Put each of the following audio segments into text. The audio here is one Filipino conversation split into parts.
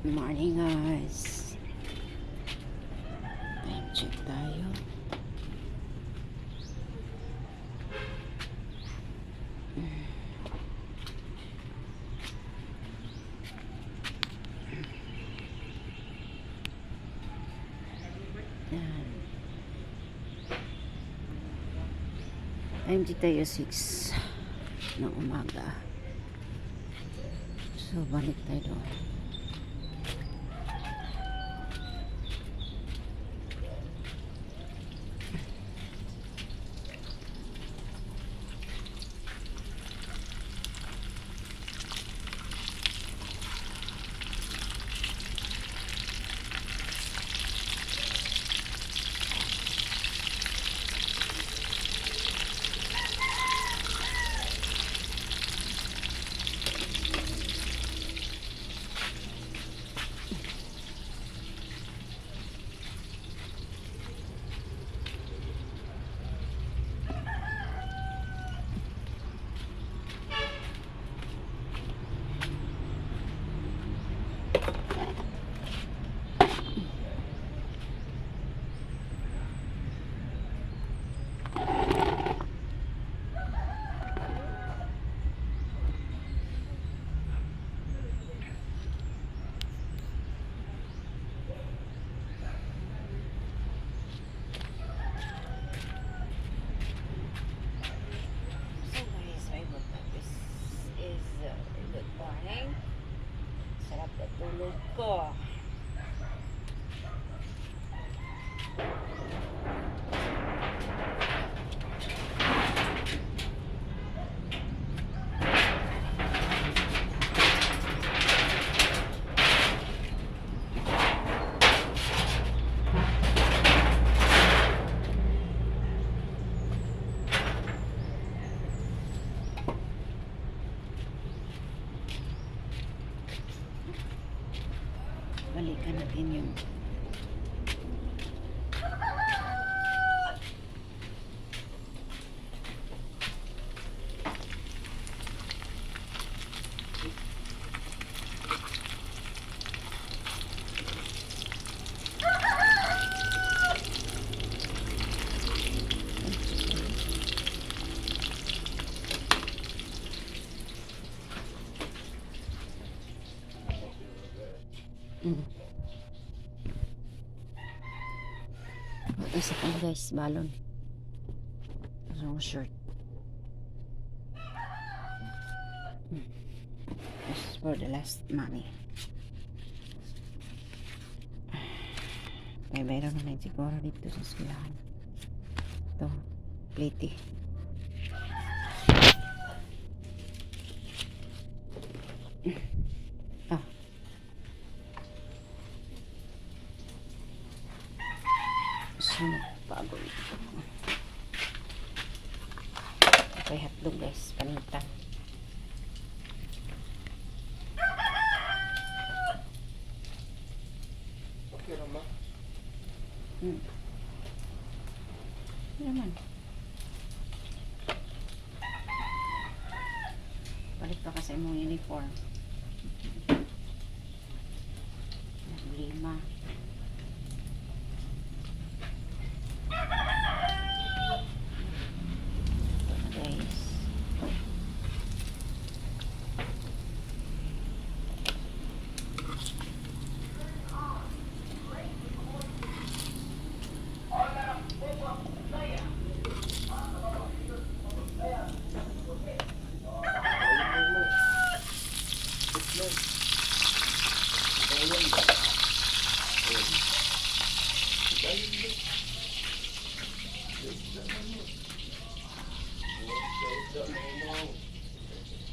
Morning guys. Time check tayo. Yan. Time check tayo 6 ng umaga. So balik tayo doon. Sarap na tulog ko. Balikan natin yung isa pa guys, balon. Wrong shirt. This is for the last money. May bayran na siguro dito sa eskwelahan. Ito, plate. Bago ito. Okay, hotdog guys, panitan. Okay naman. Naman. Balik pa kasi mong uniform. 5.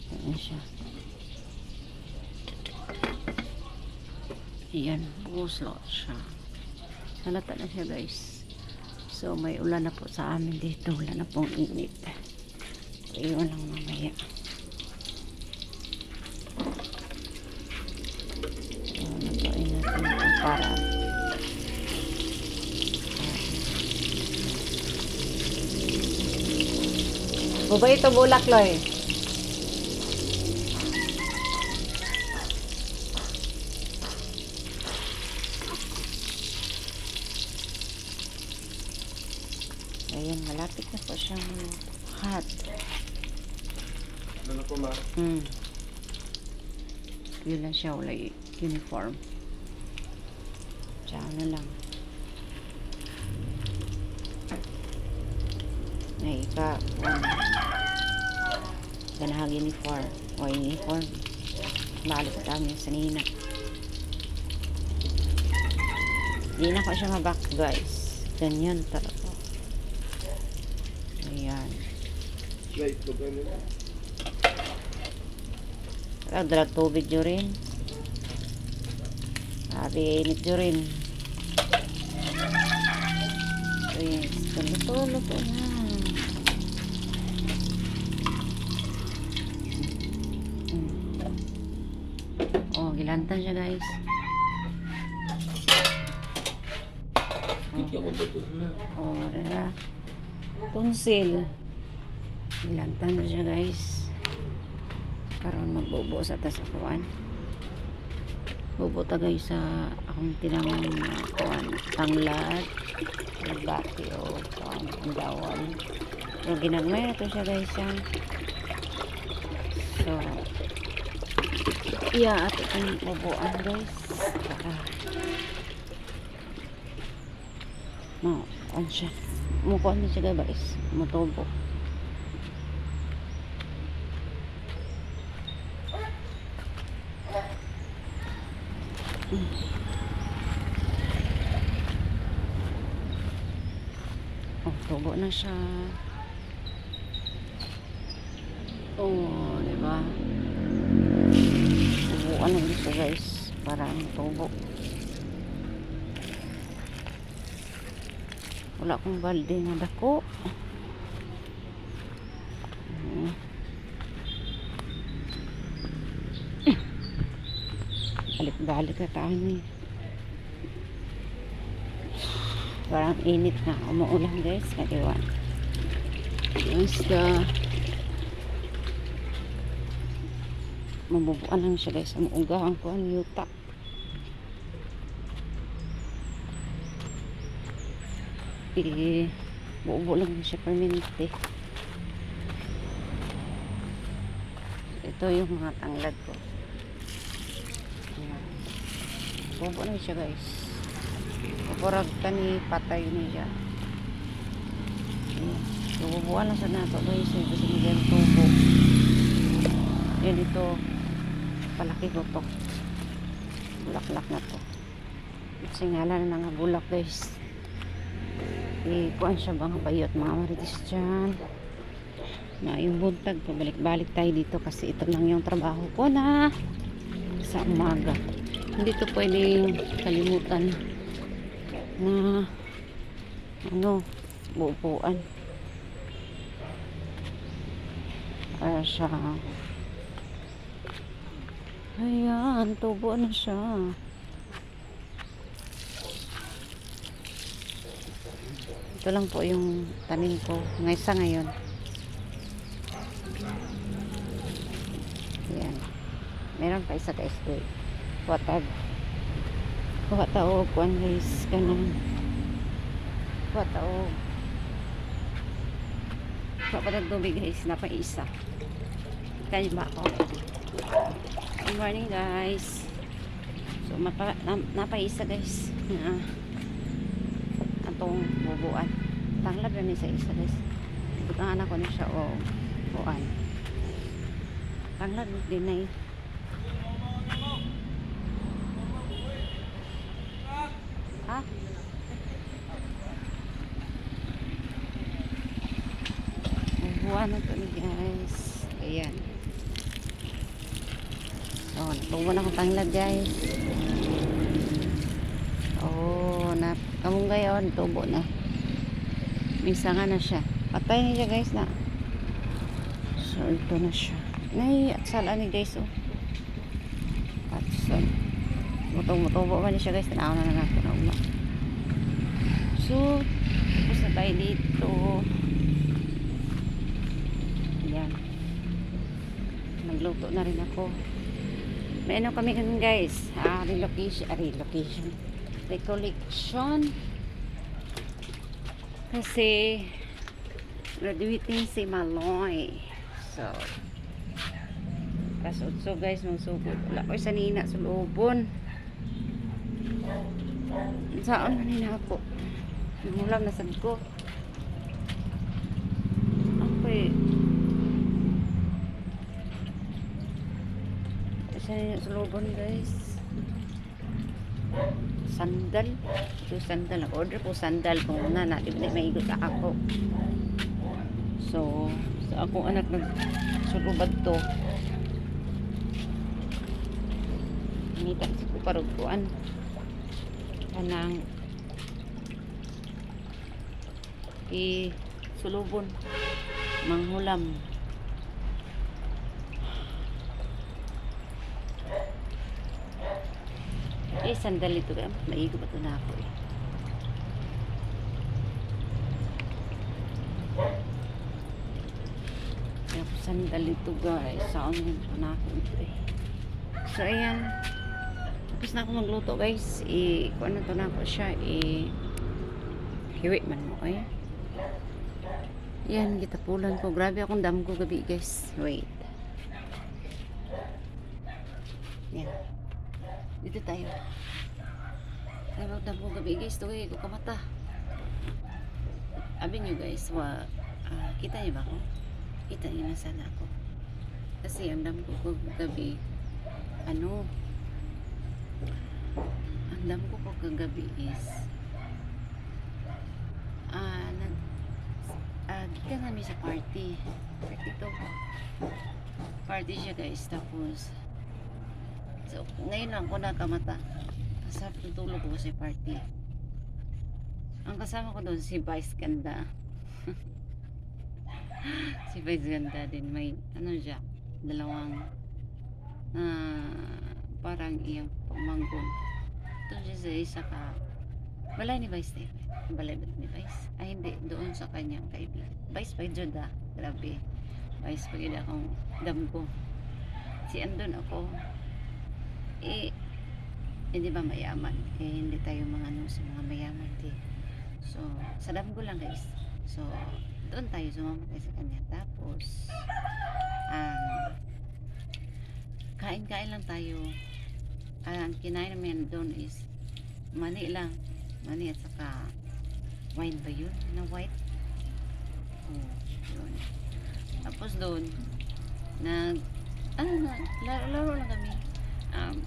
Ayan siya. Ayan, buslot siya. Halata na siya guys. So may ulan na po sa amin dito. Wala na pong init. Iyon lang mamaya. So napain natin ito para buba ito bulak loy. siyang hot. Ano po, ma? Yun lang siya, wala uniform. Tsaka na lang. Ay, ganahag uniform. O uniform. Balik kami sa nina. Hindi na ko siya mabak, guys. Ganyan talaga. Ayan. Light po ganun. Dalag tubig nyo rin. Sabi, init nyo rin. So, yes. Luto na. Oh, gilantan siya, guys. Oh, dala. Tunsil. Gilantan na siya, guys. Karon magbubo sa tasakuan. Bubuta guys sa akong tinamang kuan tanglad, bati o kuan andawan. So ginagmay na to siya guys ha. So iya ato itong bubuan guys. Para kuan siya. Mukuan na siya guys. Mutubo. Oh, tubo na siya. Oh, diba? Tubuan lang siya guys. Para tubo. Wala akong balde na dako. Balik-balik na tayo ni. Parang init na umuulan guys. Kadiwan. Basta mabubuan lang siya guys. Umuugahan ko ang yuta. Buubo lang siya permanente. Ito yung mga tanglad ko. Bubo na siya guys. Pupurag tani patay niya. Bububuan lang sa nato guys. Kasi naging tubo. Yan ito. Palaki ko to. Bulak-lak na to. Singala na nga bulak guys. Kuan siya mga bayot mga maritis dyan. Na yung buntag. Pabalik-balik tayo dito kasi ito lang yung trabaho ko na sa umaga. Hindi to pwedeng kalimutan na buupuan. Siya. Ayan, tubo na siya. Ito lang po yung tanim ko ngayon. Ayan. Meron pa isa guys. Kuha tao kuan guys kanang kuha tao kuha pa tubig guys na pa isa kanya ba ako. Good morning guys. So napaisa guys na atong bubuan tanglad na ni sa isa guys butangan ako ni siya o buuan tanglad din na ha? Bubuan na to ni guys. Ayan. So, natubo na akong tanglad guys. Oh, kamong gayon, tubo na. Misa nga na siya. Patay na siya guys na. So, ito na siya. Nay, at sala ni guys oh. At sala. Mutubo ba niya siya guys? Tanaw na natin na uma. So, tapos na tayo dito. Ayan. Nagluto na rin ako. May ano kami guys. Recollection. Kasi Graduating si Maloy. So, alas 8 guys, magsugod. Wala ko sa nina sa loobon. Saan na nina ako? Mulam na sad ko. Okay. Sa nina sa loobon guys. Sandal. Ito sandal. Order ko sandal kung una na. Di ba maigot ako. So, sa akong anak nagsulubad to. Nita ko parugkuan. Kanang sulubon. Manghulam. Sandal ito kaya maigo ba ito na ako eh. Kaya ako sandal ito guys. Saan yun na ako ito eh. So ayan. Tapos na ako magluto guys. Kung ano to na ako siya hiwi man mo eh. Yan, gitapulan ko. Grabe akong dam ko gabi guys. Wait. Yan. Dito tayo. Ay, magdam ko gabi guys. Tuwi ko kamata. Abi nyo guys. Kita nyo ba ako? Kita nyo na sana ako. Kasi ang dam ko gabi. Ang dam ko kagabi is gikan namin sa party to. Party siya guys. Tapos so, ngayon lang ko nakamata. Kasama tutulog ko sa party. Ang kasama ko doon si Vice Ganda. Si Vice Ganda din. May ano siya, dalawang parang iyang pamanggon. Doon siya sa isa ka balay ni Vice eh. Balay ba ni Vice? Ay hindi, doon sa kanyang kaibigan. Vice pa Joda. Grabe. Vice pa yun akong dam ko. Si andun ako. Hindi ba mayaman? Hindi tayo mga sa mga mayaman di. So, sa dam ko lang guys. So, doon tayo sumama sa kanya. Tapos kain-kain lang tayo. Ang kinain namin doon is mani lang. Mani at saka wine ba yun? Na white? Yun. Tapos doon laro lang kami.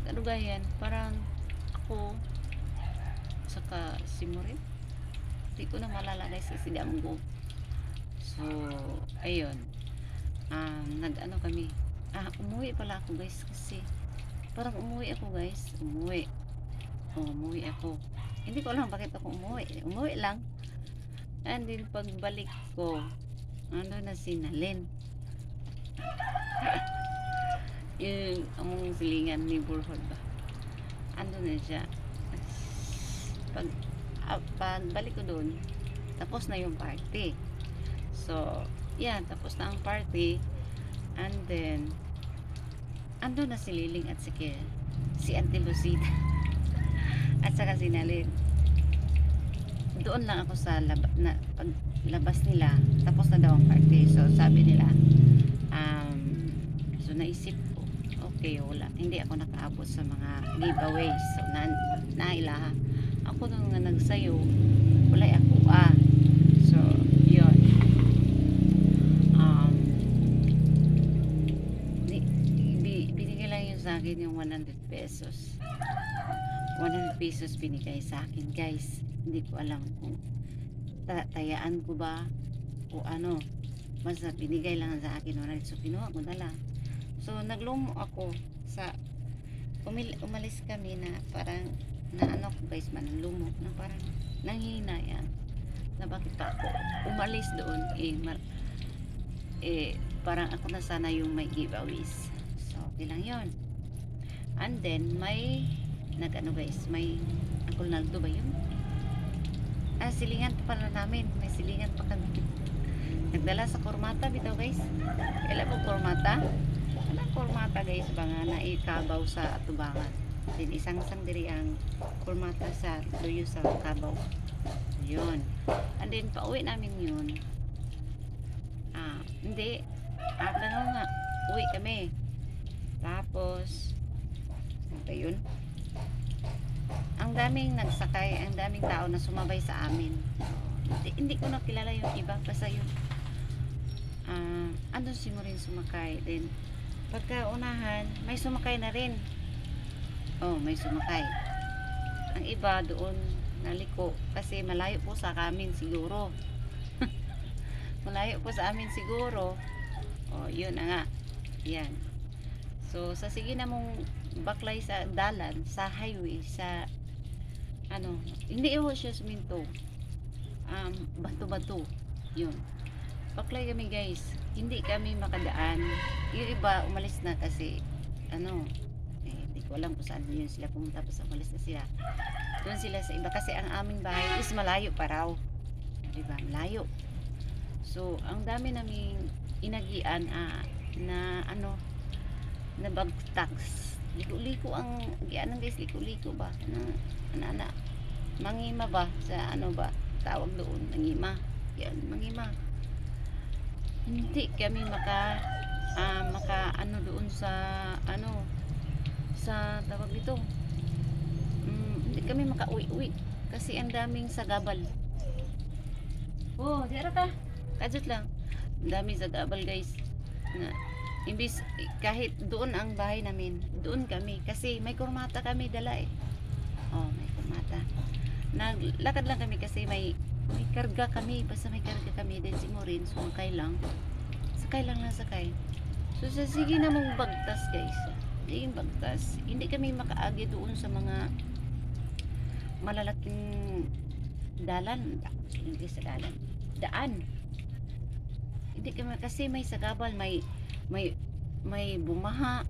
Kadugayan, parang ako saka si Morin. Hindi ko na malala guys si Damgo. So, ayun. Nag-ano kami. Umuwi pala ako guys kasi parang umuwi ako guys. Umuwi ako. Hindi ko alam bakit ako umuwi. Umuwi lang. And then pagbalik ko, ano na si Nalin. Yung among silingan ni Burhod ba. Ano na siya. Pagbalik ko doon, tapos na yung party. So, yan, tapos na ang party. And then, ando na si Liling at si Auntie Lucida. At saka si Nalin. Doon lang ako sa paglabas nila, tapos na daw ang party. So, sabi nila, so naisip ko, okay, wala. Hindi ako nakaabot sa mga giveaways. So, nailaha. Ako nung nga nagsayo, wala ako. So, yun. Binigay lang yun sa akin yung 100 pesos. 100 pesos binigay sa akin guys. Hindi ko alam kung tayaan ko ba o ano. Basta binigay lang sa akin 100. So pinuha ko na lang. So naglumo ako sa umalis kami na parang na ano ko guys manlumo na parang nanghina yan na bakit pa ako umalis doon parang ako na sana yung may giveaways. So okay lang yun. And then may nag-ano guys, may Uncle Naldo ba yun? Silingan pa pala namin. May silingan pa kami. Nagdala sa kormata bitaw guys. Kailan po kormata? Ano kormata guys? Banga na ikabaw sa atubangan. Then isang diri ang kormata sa luyo sa kabaw. Yun. And then pauwi namin yun. Hindi. Ano nga, uwi kami. Tapos, ano ba yun? Ang daming nagsakay, ang daming tao na sumabay sa amin. Hindi ko na kilala yung iba, basta yun. Andun si Maureen sumakay. Then, pagka unahan, may sumakay na rin. Oh, may sumakay. Ang iba doon naliko kasi malayo po sa amin siguro. Malayo po sa amin siguro. Oh, yun na nga. Yan. So, sa sige na mong baklay sa dalan, sa highway, sa ano, hindi ho siya suminto. Bato-bato. Yun. Baklay kami guys. Hindi kami makadaan. Yung iba umalis na kasi ano, hindi ko alam kung saan yun sila pumunta, basta umalis na sila. Doon sila sa iba kasi ang aming bahay is malayo pa raw. Diba? Malayo. So, ang dami naming inagian na ano, na bagtags. Liko-liko ang gianan guys, liko-liko ba? Ana, mangima ba? Sa ano ba? Tawag doon, mangima. Yan, mangima. Hindi kami maka ano doon sa ano, sa tawag dito. Hindi kami makauwi-uwi kasi ang daming sagabal. Oh, dira ka. Kadjut lang. Ang daming sagabal guys. Na imbis kahit doon ang bahay namin, doon kami kasi may kurmata kami dala eh. Oh, may kurmata. Naglakad lang kami kasi may karga kami, basta may karga kami din si Maureen, sumakay lang. Sakay lang na sakay. So sa sige na mong bagtas guys. Hindi yung bagtas. Hindi kami makaagi doon sa mga malalaking dalan. Hindi sa dalan. Daan. Hindi kami kasi may sagabal, may bumaha.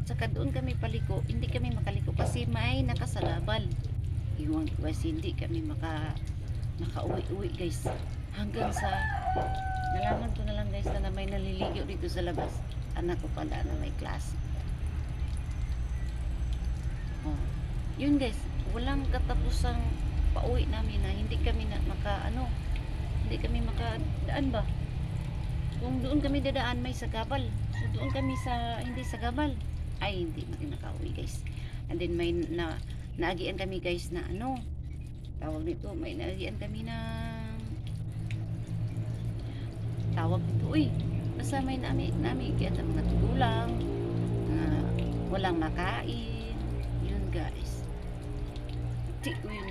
Saka doon kami paliko, hindi kami makaliko kasi may nakasagabal. Iwan kasi hindi kami makauwi-uwi guys. Hanggang sa nalaman ko na lang guys na may naliligo dito sa labas. Anak ko pala na may klase. Oh. Yun guys, walang katapusang pauwi namin na hindi kami hindi kami makadaan ba? Kung doon kami dadaan may sagabal. So doon kami sa hindi sagabal. Ay hindi kami nakauwi guys. And then may naagian kami guys na ano, tawag nito, may naagian kami na tawag nito, uy, basta may namigian ng mga tugulang na walang makain. Yun guys. Di ko yun